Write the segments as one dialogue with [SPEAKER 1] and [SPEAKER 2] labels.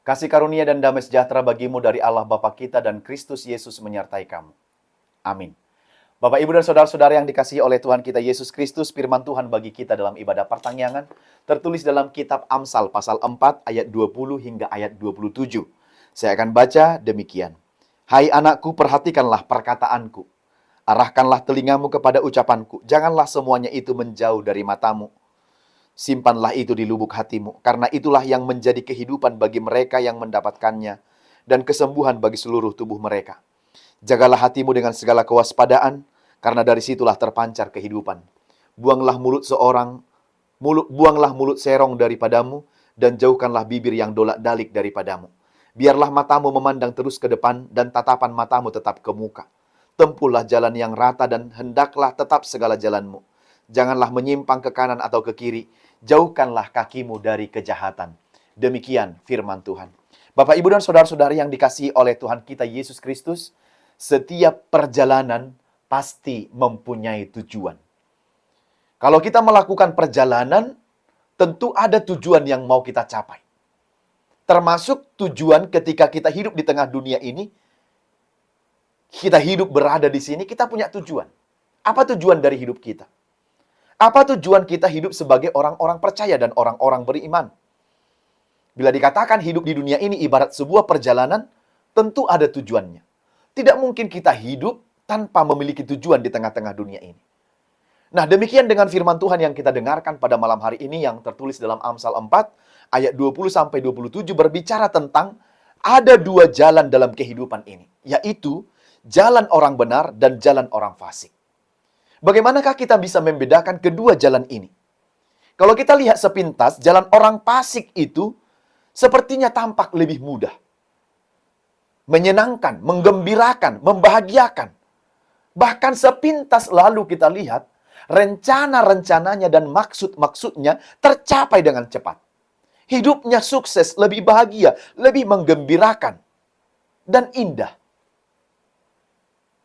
[SPEAKER 1] Kasih karunia dan damai sejahtera bagimu dari Allah Bapa kita dan Kristus Yesus menyertai kamu. Amin. Bapak, Ibu, dan saudara-saudara yang dikasihi oleh Tuhan kita Yesus Kristus, firman Tuhan bagi kita dalam ibadah pertanggangan, tertulis dalam kitab Amsal pasal 4 ayat 20 hingga ayat 27. Saya akan baca demikian. Hai anakku, perhatikanlah perkataanku. Arahkanlah telingamu kepada ucapanku. Janganlah semuanya itu menjauh dari matamu. Simpanlah itu di lubuk hatimu, karena itulah yang menjadi kehidupan bagi mereka yang mendapatkannya, dan kesembuhan bagi seluruh tubuh mereka. Jagalah hatimu dengan segala kewaspadaan, karena dari situlah terpancar kehidupan. Buanglah mulut serong daripadamu, dan jauhkanlah bibir yang dolak-dalik daripadamu. Biarlah matamu memandang terus ke depan, dan tatapan matamu tetap ke muka. Tempuhlah jalan yang rata, dan hendaklah tetap segala jalanmu. Janganlah menyimpang ke kanan atau ke kiri. Jauhkanlah kakimu dari kejahatan. Demikian firman Tuhan. Bapak, Ibu, dan saudara-saudari yang dikasihi oleh Tuhan kita Yesus Kristus, setiap perjalanan pasti mempunyai tujuan. Kalau kita melakukan perjalanan, tentu ada tujuan yang mau kita capai. Termasuk tujuan ketika kita hidup di tengah dunia ini, kita hidup berada di sini, kita punya tujuan. Apa tujuan dari hidup kita? Apa tujuan kita hidup sebagai orang-orang percaya dan orang-orang beriman? Bila dikatakan hidup di dunia ini ibarat sebuah perjalanan, tentu ada tujuannya. Tidak mungkin kita hidup tanpa memiliki tujuan di tengah-tengah dunia ini. Nah, demikian dengan firman Tuhan yang kita dengarkan pada malam hari ini yang tertulis dalam Amsal 4 ayat 20-27 berbicara tentang ada dua jalan dalam kehidupan ini, yaitu jalan orang benar dan jalan orang fasik. Bagaimanakah kita bisa membedakan kedua jalan ini? Kalau kita lihat sepintas, jalan orang fasik itu sepertinya tampak lebih mudah. Menyenangkan, menggembirakan, membahagiakan. Bahkan sepintas lalu kita lihat, rencana-rencananya dan maksud-maksudnya tercapai dengan cepat. Hidupnya sukses, lebih bahagia, lebih menggembirakan, dan indah.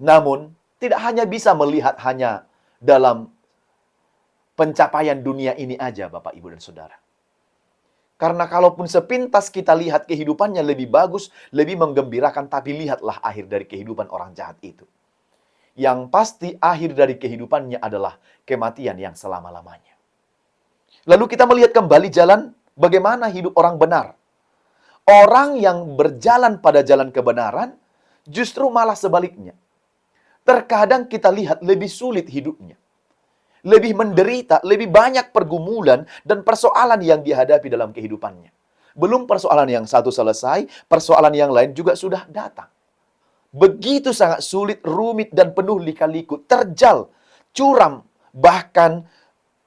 [SPEAKER 1] Namun, tidak hanya bisa melihat hanya dalam pencapaian dunia ini aja, Bapak, Ibu, dan Saudara. Karena kalaupun sepintas kita lihat kehidupannya lebih bagus, lebih menggembirakan, tapi lihatlah akhir dari kehidupan orang jahat itu. Yang pasti akhir dari kehidupannya adalah kematian yang selama-lamanya. Lalu kita melihat kembali jalan bagaimana hidup orang benar. Orang yang berjalan pada jalan kebenaran, justru malah sebaliknya. Terkadang kita lihat lebih sulit hidupnya. Lebih menderita, lebih banyak pergumulan dan persoalan yang dihadapi dalam kehidupannya. Belum persoalan yang satu selesai, persoalan yang lain juga sudah datang. Begitu sangat sulit, rumit, dan penuh lika-liku, terjal, curam, bahkan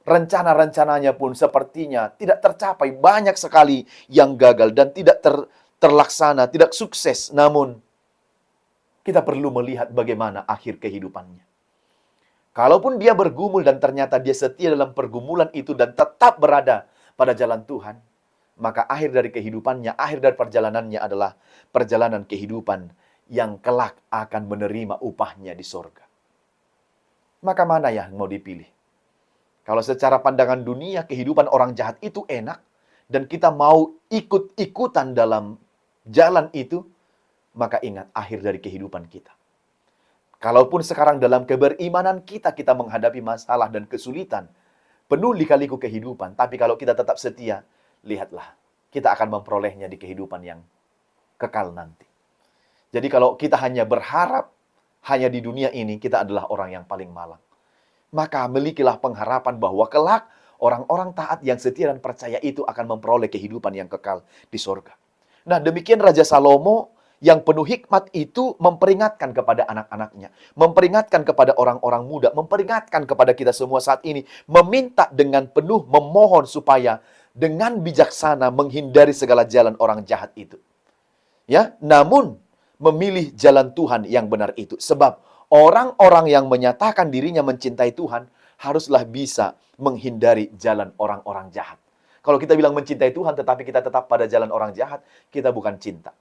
[SPEAKER 1] rencana-rencananya pun sepertinya tidak tercapai. Banyak sekali yang gagal dan tidak terlaksana, tidak sukses. Namun, kita perlu melihat bagaimana akhir kehidupannya. Kalaupun dia bergumul dan ternyata dia setia dalam pergumulan itu dan tetap berada pada jalan Tuhan, maka akhir dari kehidupannya, akhir dari perjalanannya adalah perjalanan kehidupan yang kelak akan menerima upahnya di sorga. Maka mana yang mau dipilih? Kalau secara pandangan dunia, kehidupan orang jahat itu enak, dan kita mau ikut-ikutan dalam jalan itu, maka ingat akhir dari kehidupan kita. Kalaupun sekarang dalam keberimanan kita menghadapi masalah dan kesulitan, penuh lika-liku kehidupan, tapi kalau kita tetap setia, lihatlah, kita akan memperolehnya di kehidupan yang kekal nanti. Jadi kalau kita hanya berharap, hanya di dunia ini, kita adalah orang yang paling malang. Maka milikilah pengharapan bahwa kelak, orang-orang taat yang setia dan percaya itu akan memperoleh kehidupan yang kekal di surga. Nah, demikian Raja Salomo yang penuh hikmat itu memperingatkan kepada anak-anaknya, memperingatkan kepada orang-orang muda, memperingatkan kepada kita semua saat ini, meminta dengan penuh memohon supaya dengan bijaksana menghindari segala jalan orang jahat itu. Ya, namun memilih jalan Tuhan yang benar itu. Sebab orang-orang yang menyatakan dirinya mencintai Tuhan haruslah bisa menghindari jalan orang-orang jahat. Kalau kita bilang mencintai Tuhan tetapi kita tetap pada jalan orang jahat, kita bukan cinta.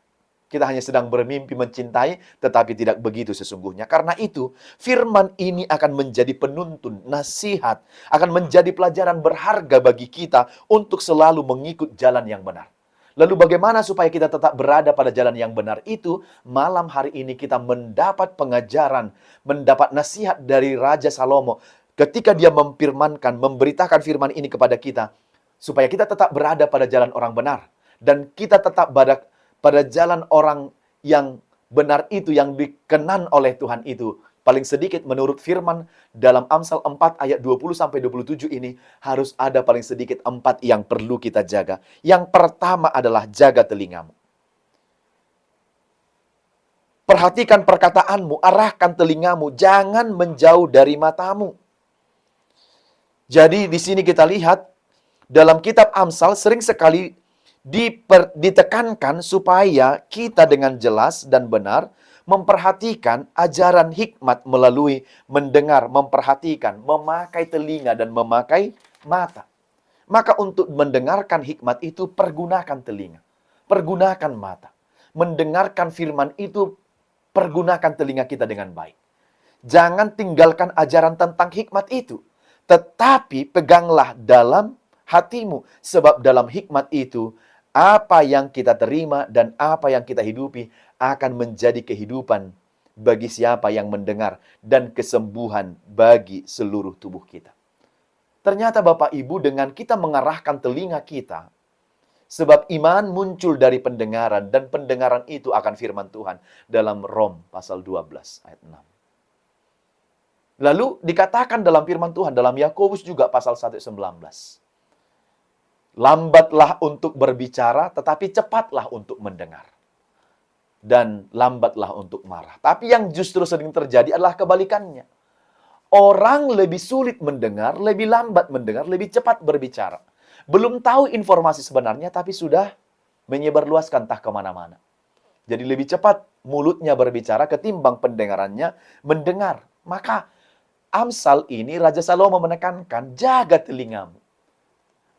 [SPEAKER 1] Kita hanya sedang bermimpi mencintai, tetapi tidak begitu sesungguhnya. Karena itu, firman ini akan menjadi penuntun, nasihat, akan menjadi pelajaran berharga bagi kita untuk selalu mengikut jalan yang benar. Lalu bagaimana supaya kita tetap berada pada jalan yang benar itu? Malam hari ini kita mendapat pengajaran, mendapat nasihat dari Raja Salomo ketika dia memfirmankan, memberitakan firman ini kepada kita, supaya kita tetap berada pada jalan orang benar. Dan kita tetap pada jalan orang yang benar itu, yang dikenan oleh Tuhan itu. Paling sedikit menurut firman dalam Amsal 4 ayat 20-27 ini, harus ada paling sedikit 4 yang perlu kita jaga. Yang pertama adalah jaga telingamu. Perhatikan perkataanmu, arahkan telingamu, jangan menjauh dari matamu. Jadi di sini kita lihat, dalam kitab Amsal sering sekali ditekankan supaya kita dengan jelas dan benar memperhatikan ajaran hikmat melalui mendengar, memperhatikan, memakai telinga dan memakai mata. Maka untuk mendengarkan hikmat itu pergunakan telinga, pergunakan mata. Mendengarkan firman itu pergunakan telinga kita dengan baik. Jangan tinggalkan ajaran tentang hikmat itu, tetapi peganglah dalam hatimu, sebab dalam hikmat itu apa yang kita terima dan apa yang kita hidupi akan menjadi kehidupan bagi siapa yang mendengar dan kesembuhan bagi seluruh tubuh kita. Ternyata Bapak Ibu, dengan kita mengarahkan telinga kita, sebab iman muncul dari pendengaran dan pendengaran itu akan firman Tuhan dalam Rom pasal 12 ayat 6. Lalu dikatakan dalam firman Tuhan dalam Yakobus juga pasal 1:19. Lambatlah untuk berbicara, tetapi cepatlah untuk mendengar. Dan lambatlah untuk marah. Tapi yang justru sering terjadi adalah kebalikannya. Orang lebih sulit mendengar, lebih lambat mendengar, lebih cepat berbicara. Belum tahu informasi sebenarnya, tapi sudah menyebarluaskan entah kemana-mana. Jadi lebih cepat mulutnya berbicara ketimbang pendengarannya mendengar. Maka Amsal ini Raja Salomo menekankan, jaga telingamu.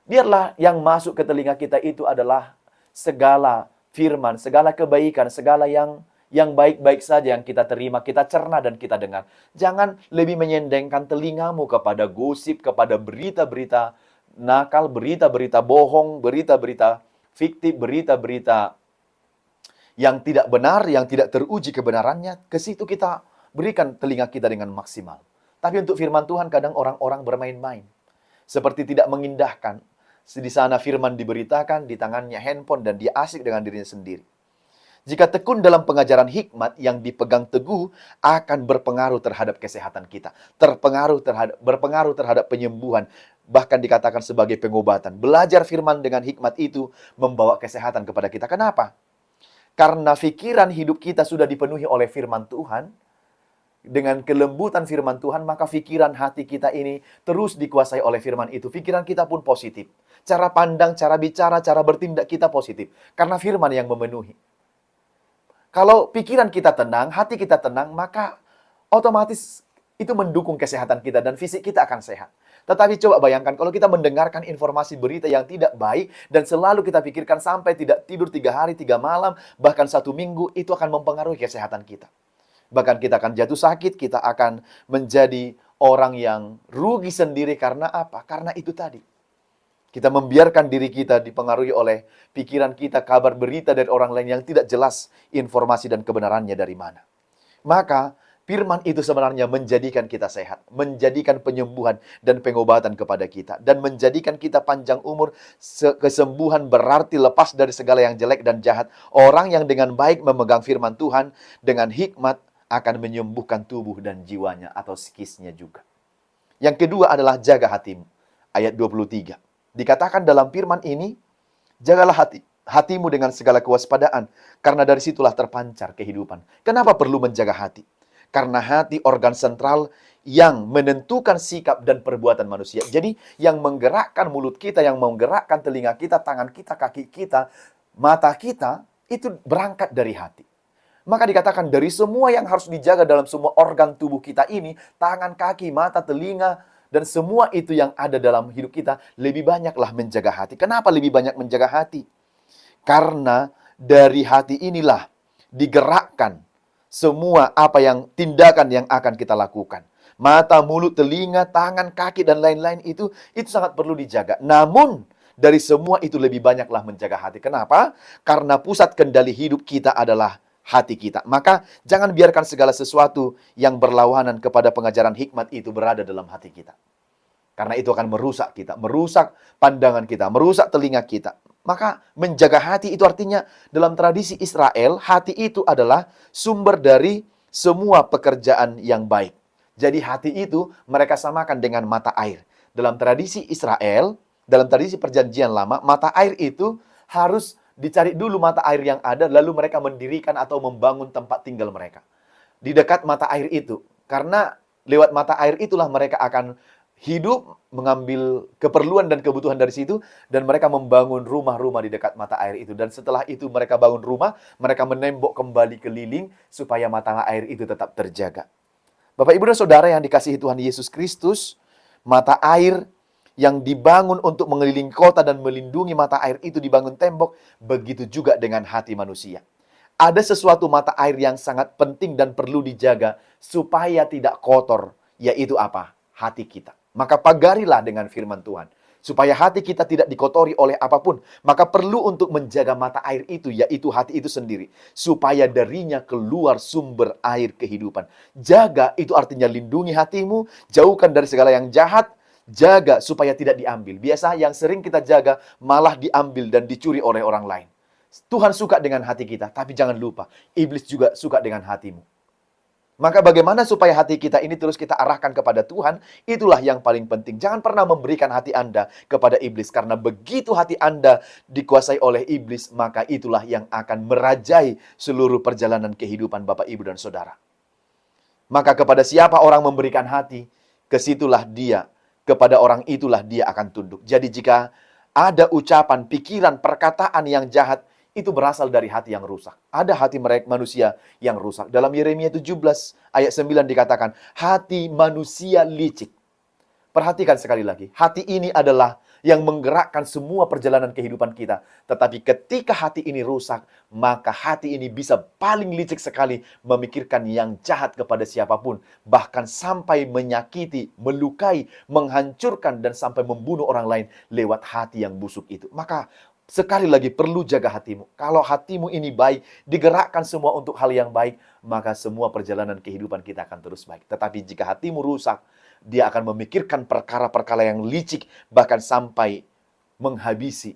[SPEAKER 1] Biarlah yang masuk ke telinga kita itu adalah segala firman, segala kebaikan, segala yang baik-baik saja yang kita terima, kita cerna dan kita dengar. Jangan lebih menyendengkan telingamu kepada gosip, kepada berita-berita nakal, berita-berita bohong, berita-berita fiktif, berita-berita yang tidak benar, yang tidak teruji kebenarannya. Ke situ kita berikan telinga kita dengan maksimal. Tapi untuk firman Tuhan kadang orang-orang bermain-main. Seperti tidak mengindahkan. Di sana firman diberitakan, di tangannya handphone, dan dia asik dengan dirinya sendiri. Jika tekun dalam pengajaran hikmat yang dipegang teguh, akan berpengaruh terhadap kesehatan kita. Berpengaruh terhadap penyembuhan. Bahkan dikatakan sebagai pengobatan. Belajar firman dengan hikmat itu membawa kesehatan kepada kita. Kenapa? Karena pikiran hidup kita sudah dipenuhi oleh firman Tuhan. Dengan kelembutan firman Tuhan, maka pikiran hati kita ini terus dikuasai oleh firman itu. Pikiran kita pun positif. Cara pandang, cara bicara, cara bertindak kita positif. Karena firman yang memenuhi. Kalau pikiran kita tenang, hati kita tenang, maka otomatis itu mendukung kesehatan kita dan fisik kita akan sehat. Tetapi coba bayangkan kalau kita mendengarkan informasi berita yang tidak baik dan selalu kita pikirkan sampai tidak tidur 3 hari, 3 malam, bahkan 1 minggu, itu akan mempengaruhi kesehatan kita. Bahkan kita akan jatuh sakit, kita akan menjadi orang yang rugi sendiri. Karena apa? Karena itu tadi. Kita membiarkan diri kita dipengaruhi oleh pikiran kita, kabar berita dari orang lain yang tidak jelas informasi dan kebenarannya dari mana. Maka firman itu sebenarnya menjadikan kita sehat, menjadikan penyembuhan dan pengobatan kepada kita, dan menjadikan kita panjang umur. Kesembuhan berarti lepas dari segala yang jelek dan jahat. Orang yang dengan baik memegang firman Tuhan dengan hikmat akan menyembuhkan tubuh dan jiwanya atau psikisnya juga. Yang kedua adalah jaga hatimu. Ayat 23. Dikatakan dalam firman ini, jagalah hatimu dengan segala kewaspadaan, karena dari situlah terpancar kehidupan. Kenapa perlu menjaga hati? Karena hati organ sentral yang menentukan sikap dan perbuatan manusia. Jadi yang menggerakkan mulut kita, yang menggerakkan telinga kita, tangan kita, kaki kita, mata kita, itu berangkat dari hati. Maka dikatakan dari semua yang harus dijaga dalam semua organ tubuh kita ini, tangan, kaki, mata, telinga, dan semua itu yang ada dalam hidup kita, lebih banyaklah menjaga hati. Kenapa lebih banyak menjaga hati? Karena dari hati inilah digerakkan semua tindakan yang akan kita lakukan. Mata, mulut, telinga, tangan, kaki, dan lain-lain itu sangat perlu dijaga. Namun, Dari semua itu lebih banyaklah menjaga hati. Kenapa? Karena pusat kendali hidup kita adalah hati kita. Maka jangan biarkan segala sesuatu yang berlawanan kepada pengajaran hikmat itu berada dalam hati kita. Karena itu akan merusak kita, merusak pandangan kita, merusak telinga kita. Maka menjaga hati itu artinya dalam tradisi Israel, hati itu adalah sumber dari semua pekerjaan yang baik. Jadi hati itu mereka samakan dengan mata air. Dalam tradisi Israel, dalam tradisi perjanjian lama, mata air itu harus dicari dulu mata air yang ada, lalu mereka mendirikan atau membangun tempat tinggal mereka. Di dekat mata air itu. Karena lewat mata air itulah mereka akan hidup, mengambil keperluan dan kebutuhan dari situ, dan mereka membangun rumah-rumah di dekat mata air itu. Dan setelah itu mereka bangun rumah, mereka menembok kembali keliling supaya mata air itu tetap terjaga. Bapak, Ibu, dan Saudara yang dikasihi Tuhan Yesus Kristus, mata air yang dibangun untuk mengelilingi kota dan melindungi mata air itu dibangun tembok, begitu juga dengan hati manusia. Ada sesuatu mata air yang sangat penting dan perlu dijaga supaya tidak kotor, yaitu apa? Hati kita. Maka pagarilah dengan firman Tuhan, supaya hati kita tidak dikotori oleh apapun. Maka perlu untuk menjaga mata air itu, yaitu hati itu sendiri, supaya darinya keluar sumber air kehidupan. Jaga itu artinya lindungi hatimu, jauhkan dari segala yang jahat, jaga supaya tidak diambil. Biasa yang sering kita jaga malah diambil dan dicuri oleh orang lain. Tuhan suka dengan hati kita, tapi jangan lupa, iblis juga suka dengan hatimu. Maka bagaimana supaya hati kita ini terus kita arahkan kepada Tuhan, itulah yang paling penting. Jangan pernah memberikan hati Anda kepada iblis, karena begitu hati Anda dikuasai oleh iblis, maka itulah yang akan merajai seluruh perjalanan kehidupan Bapak, Ibu, dan Saudara. Maka kepada siapa orang memberikan hati, kesitulah dia, kepada orang itulah dia akan tunduk. Jadi jika ada ucapan, pikiran, perkataan yang jahat, itu berasal dari hati yang rusak. Ada hati mereka manusia yang rusak. Dalam Yeremia 17 ayat 9 dikatakan, hati manusia licik. Perhatikan sekali lagi, hati ini adalah yang menggerakkan semua perjalanan kehidupan kita. Tetapi ketika hati ini rusak, maka hati ini bisa paling licik sekali memikirkan yang jahat kepada siapapun. Bahkan sampai menyakiti, melukai, menghancurkan, dan sampai membunuh orang lain lewat hati yang busuk itu. Maka sekali lagi perlu jaga hatimu. Kalau hatimu ini baik, digerakkan semua untuk hal yang baik, maka semua perjalanan kehidupan kita akan terus baik. Tetapi jika hatimu rusak, dia akan memikirkan perkara-perkara yang licik, bahkan sampai menghabisi,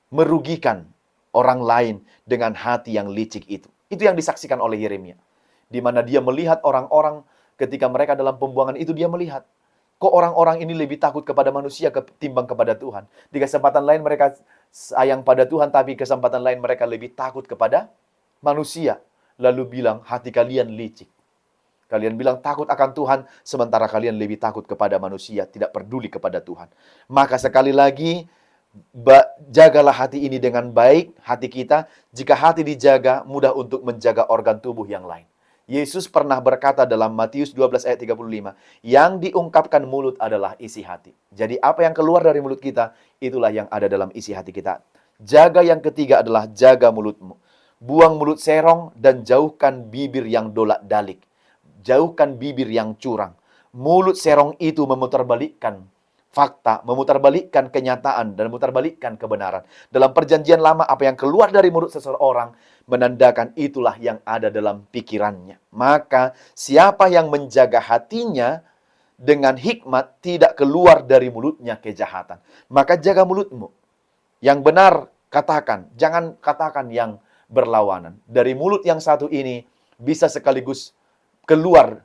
[SPEAKER 1] merugikan orang lain dengan hati yang licik itu. Itu yang disaksikan oleh Yeremia. Di mana dia melihat orang-orang ketika mereka dalam pembuangan itu, dia melihat, kok orang-orang ini lebih takut kepada manusia ketimbang kepada Tuhan. Di kesempatan lain mereka sayang pada Tuhan, tapi kesempatan lain mereka lebih takut kepada manusia. Lalu bilang, hati kalian licik. Kalian bilang takut akan Tuhan, sementara kalian lebih takut kepada manusia, tidak peduli kepada Tuhan. Maka sekali lagi, jagalah hati ini dengan baik, hati kita. Jika hati dijaga, mudah untuk menjaga organ tubuh yang lain. Yesus pernah berkata dalam Matius 12 ayat 35, yang diungkapkan mulut adalah isi hati. Jadi apa yang keluar dari mulut kita, itulah yang ada dalam isi hati kita. Jaga yang ketiga adalah jaga mulutmu. Buang mulut serong dan jauhkan bibir yang dolak-dalik. Jauhkan bibir yang curang. Mulut serong itu memutarbalikkan fakta, memutarbalikkan kenyataan, dan memutarbalikkan kebenaran. Dalam perjanjian lama, apa yang keluar dari mulut seseorang menandakan itulah yang ada dalam pikirannya. Maka siapa yang menjaga hatinya dengan hikmat, tidak keluar dari mulutnya kejahatan. Maka jaga mulutmu. Yang benar katakan, jangan katakan yang berlawanan. Dari mulut yang satu ini bisa sekaligus keluar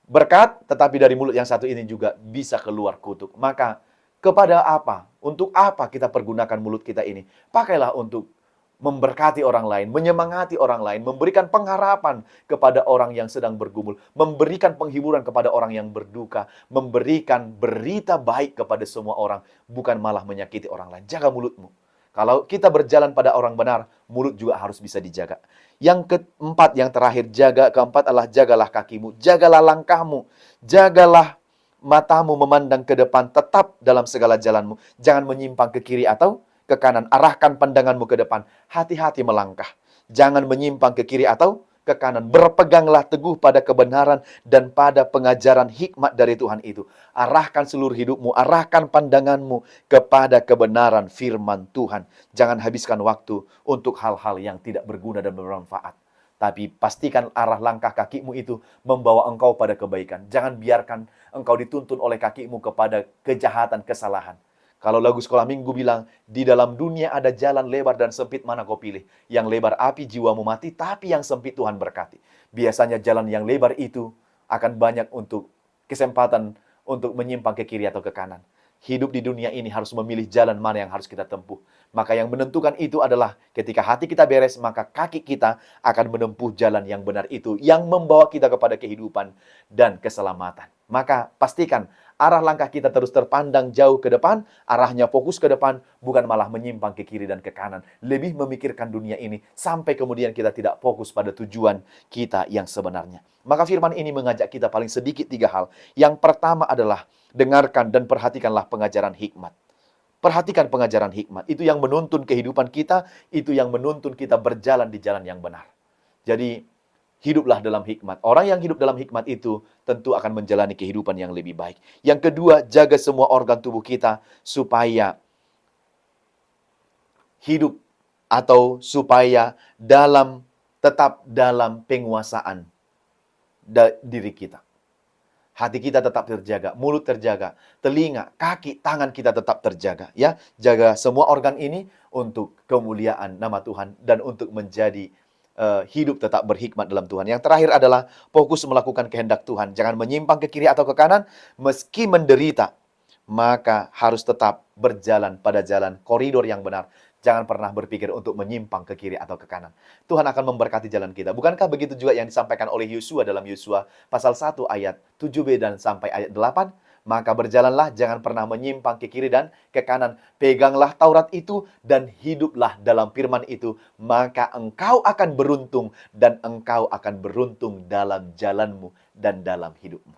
[SPEAKER 1] berkat, tetapi dari mulut yang satu ini juga bisa keluar kutuk. Maka kepada apa? Untuk apa kita pergunakan mulut kita ini? Pakailah untuk memberkati orang lain, menyemangati orang lain, memberikan pengharapan kepada orang yang sedang bergumul, memberikan penghiburan kepada orang yang berduka, memberikan berita baik kepada semua orang, bukan malah menyakiti orang lain. Jaga mulutmu. Kalau kita berjalan pada orang benar, mulut juga harus bisa dijaga. Yang keempat, yang terakhir, keempat adalah jagalah kakimu, jagalah langkahmu, jagalah matamu memandang ke depan, tetap dalam segala jalanmu. Jangan menyimpang ke kiri atau ke kanan. Arahkan pandanganmu ke depan. Hati-hati melangkah. Jangan menyimpang ke kiri atau ke kanan. Berpeganglah teguh pada kebenaran dan pada pengajaran hikmat dari Tuhan itu. Arahkan seluruh hidupmu, arahkan pandanganmu kepada kebenaran firman Tuhan. Jangan habiskan waktu untuk hal-hal yang tidak berguna dan bermanfaat. Tapi pastikan arah langkah kakimu itu membawa engkau pada kebaikan. Jangan biarkan engkau dituntun oleh kakimu kepada kejahatan, kesalahan. Kalau lagu sekolah minggu bilang, di dalam dunia ada jalan lebar dan sempit, mana kau pilih? Yang lebar api jiwamu mati, tapi yang sempit Tuhan berkati. Biasanya jalan yang lebar itu akan banyak untuk kesempatan untuk menyimpang ke kiri atau ke kanan. Hidup di dunia ini harus memilih jalan mana yang harus kita tempuh. Maka yang menentukan itu adalah ketika hati kita beres, maka kaki kita akan menempuh jalan yang benar itu, yang membawa kita kepada kehidupan dan keselamatan. Maka pastikan arah langkah kita terus terpandang jauh ke depan, arahnya fokus ke depan, bukan malah menyimpang ke kiri dan ke kanan. Lebih memikirkan dunia ini, sampai kemudian kita tidak fokus pada tujuan kita yang sebenarnya. Maka firman ini mengajak kita paling sedikit 3 hal. Yang pertama adalah, dengarkan dan perhatikanlah pengajaran hikmat. Perhatikan pengajaran hikmat. Itu yang menuntun kehidupan kita, itu yang menuntun kita berjalan di jalan yang benar. Jadi, hiduplah dalam hikmat. Orang yang hidup dalam hikmat itu tentu akan menjalani kehidupan yang lebih baik. Yang kedua, jaga semua organ tubuh kita supaya hidup atau supaya tetap dalam penguasaan diri kita. Hati kita tetap terjaga, mulut terjaga, telinga, kaki, tangan kita tetap terjaga. Ya, jaga semua organ ini untuk kemuliaan nama Tuhan dan untuk menjadi hidup tetap berhikmat dalam Tuhan. Yang terakhir adalah fokus melakukan kehendak Tuhan. Jangan menyimpang ke kiri atau ke kanan, meski menderita, maka harus tetap berjalan pada jalan koridor yang benar. Jangan pernah berpikir untuk menyimpang ke kiri atau ke kanan. Tuhan akan memberkati jalan kita. Bukankah begitu juga yang disampaikan oleh Yosua dalam Yosua pasal 1 ayat 7b dan sampai ayat 8? Maka berjalanlah, jangan pernah menyimpang ke kiri dan ke kanan. Peganglah Taurat itu dan hiduplah dalam firman itu. Maka engkau akan beruntung dan engkau akan beruntung dalam jalanmu dan dalam hidupmu.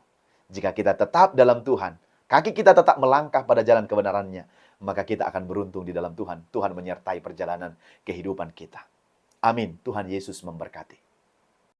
[SPEAKER 1] Jika kita tetap dalam Tuhan, kaki kita tetap melangkah pada jalan kebenarannya, maka kita akan beruntung di dalam Tuhan. Tuhan menyertai perjalanan kehidupan kita. Amin. Tuhan Yesus memberkati.